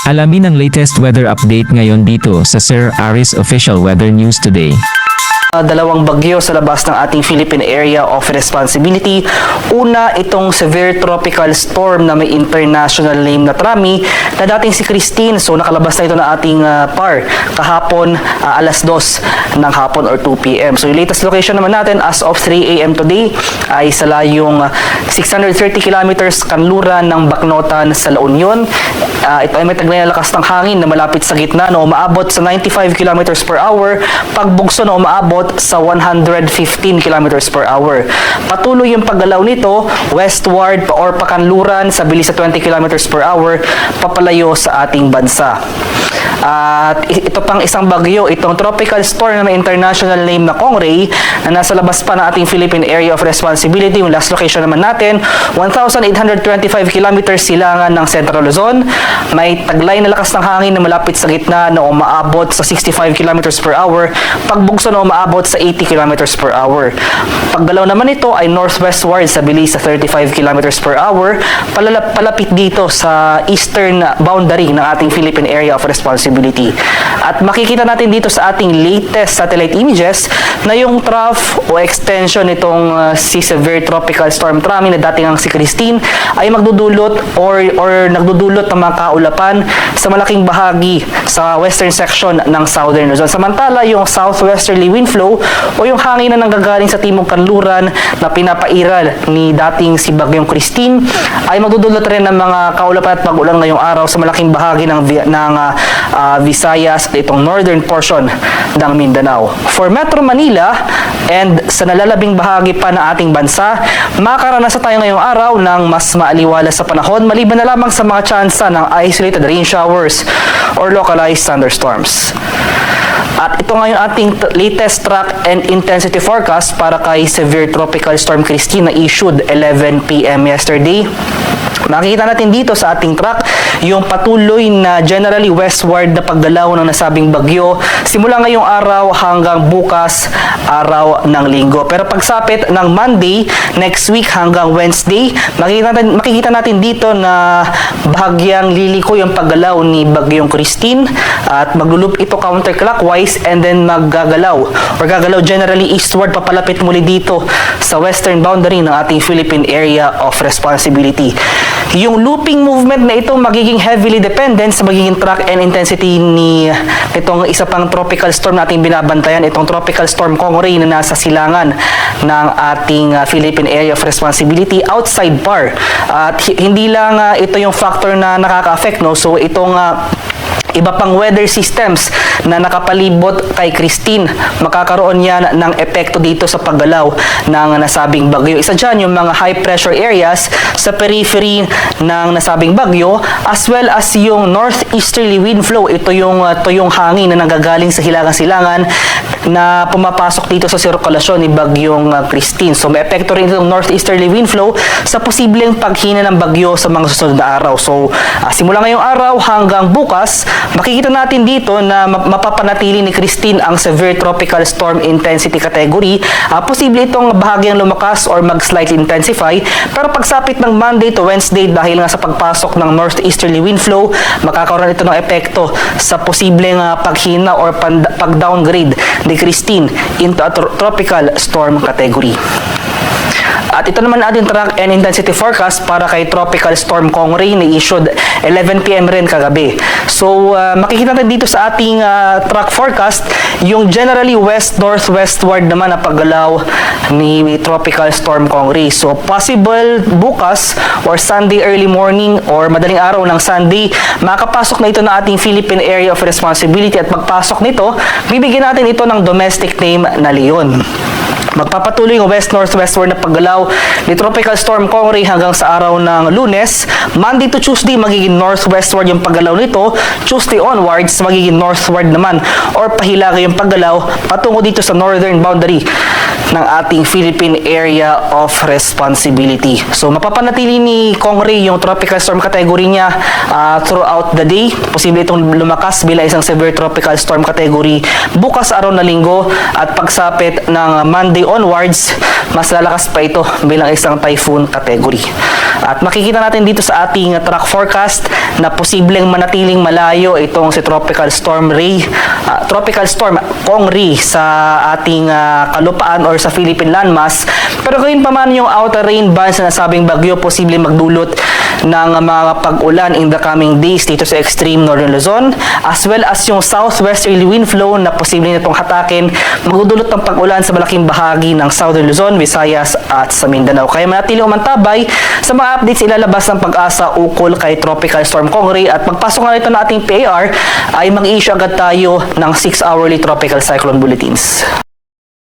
Alamin ang latest weather update ngayon dito sa Sir Aris Official Weather News Today. Dalawang bagyo sa labas ng ating Philippine Area of Responsibility. Una, itong severe tropical storm na may international name na Trami na dating si Christine. So nakalabas na ito na ating PAR kahapon alas 2 ng hapon or 2 p.m. So yung latest location naman natin as of 3 a.m. today ay sa layong 630 kilometers kanluran ng Bacnotan sa La Union. Ito ay may taglay na lakas ng hangin na malapit sa gitna na umaabot sa 95 kilometers per hour, pagbugso na umaabot sa 115 kilometers per hour. Patuloy yung paggalaw nito westward or pakanluran sa bilis sa 20 kilometers per hour papalayo sa ating bansa. At ito pang isang bagyo, itong tropical storm na may international name na Kongray na nasa labas pa ng ating Philippine Area of Responsibility. Yung last location naman natin, 1,825 kilometers silangan ng Central Luzon. May taglay na lakas ng hangin na malapit sa gitna na umaabot sa 65 kilometers per hour, pagbugso na umaabot sa 80 kilometers per hour. Paggalaw naman ito ay northwestward sa bilis sa 35 kilometers per hour, palapit dito sa eastern boundary ng ating Philippine Area of Responsibility. At makikita natin dito sa ating latest satellite images na yung trough o extension nitong si severe tropical storm Trami na dating ang si Christine ay magdudulot or nagdudulot ng mga kaulapan sa malaking bahagi sa western section ng southern Luzon. Samantala, yung southwesterly wind flow o yung hangin na nanggagaling sa timog kanluran na pinapairal ni dating si Bagyong Christine ay magdudulot rin ng mga kaulapan at pag-ulan ngayong araw sa malaking bahagi ng Visayas at itong northern portion ng Mindanao. For Metro Manila and sa nalalabing bahagi pa ng ating bansa, makakaranasan tayo ngayong araw ng mas maaliwalas sa panahon maliban na lamang sa mga tsansa ng isolated rain showers or localized thunderstorms. At ito ngayon ating latest track and intensity forecast para kay severe tropical storm Christine na issued 11 p.m. yesterday. Makikita natin dito sa ating track yung patuloy na generally westward na paggalaw ng nasabing bagyo simula ngayong araw hanggang bukas araw ng linggo. Pero pagsapit ng Monday, next week hanggang Wednesday, makikita natin dito na bahagyang liliko yung paggalaw ni Bagyong Christine at maglulup ito counterclockwise and then gagalaw generally eastward papalapit muli dito sa western boundary ng ating Philippine Area of Responsibility. Yung looping movement na ito magiging heavily dependent sa magiging track and intensity ni itong isa pang tropical storm nating binabantayan, itong tropical storm Kongray na nasa silangan ng ating Philippine Area of Responsibility outside PAR. At hindi lang ito yung factor na nakaka-affect, no? So itong iba pang weather systems na nakapalibot kay Christine, makakaroon yan ng epekto dito sa paggalaw ng nasabing bagyo. Isa dyan yung mga high pressure areas sa periphery ng nasabing bagyo as well as yung northeasterly wind flow. Ito yung tuyong hangin na nanggagaling sa hilangan-silangan na pumapasok dito sa sirkulasyon ni Bagyong Christine. So may epekto rin itong northeasterly wind flow sa posibleng paghina ng bagyo sa mga susunod na araw. So simula ngayong araw hanggang bukas, makikita natin dito na mapapanatili ni Christine ang severe tropical storm intensity category. Posible itong bahagyang lumakas or mag-slightly intensify. Pero pagsapit ng Monday to Wednesday, dahil nga sa pagpasok ng northeasterly wind flow, makakaroon ito ng epekto sa posibleng paghina or pag-downgrade ni Christine into a tropical storm category. At ito naman ating track and intensity forecast para kay Tropical Storm Kongray na issued 11 p.m. rin kagabi. So, makikita natin dito sa ating track forecast yung generally west-northwestward naman na paggalaw ni Tropical Storm Kongray. So, possible bukas or Sunday early morning or madaling araw ng Sunday, makapasok na ito na ating Philippine Area of Responsibility at pagpasok nito, bibigyan natin ito ng domestic name na Leon. Magpapatuloy ang west-northwestward na paggalaw ni Tropical Storm Kongray hanggang sa araw ng Lunes. Monday to Tuesday, magiging northwestward yung paggalaw nito. Tuesday onwards, magiging northward naman or pahilaga yung paggalaw patungo dito sa northern boundary ng ating Philippine Area of Responsibility. So, mapapanatili ni Kongray yung tropical storm category niya throughout the day. Posible itong lumakas bilang isang severe tropical storm category bukas araw na linggo at pagsapit ng Monday onwards, mas lalakas pa ito bilang isang typhoon category. At makikita natin dito sa ating track forecast na posibleng manatiling malayo itong si Tropical Storm Kongri sa ating kalupaan or sa Philippine landmass. Pero gayon pa man yung outer rain bands na nasabing bagyo posibleng magdulot ng mga pag-ulan in the coming days dito sa extreme northern Luzon, as well as yung southwesterly wind flow na posibleng nitong hatakin, magdudulot ng pag-ulan sa malaking bahagi ng southern Luzon, Visayas at sa Mindanao. Kaya manatili umantabay sa mga updates ilalabas ng Pag-asa ukol kay Tropical Storm Kongri, at pagpasok nga nito ng ating PAR ay mag-issue agad tayo ng 6 hourly tropical cyclone bulletins.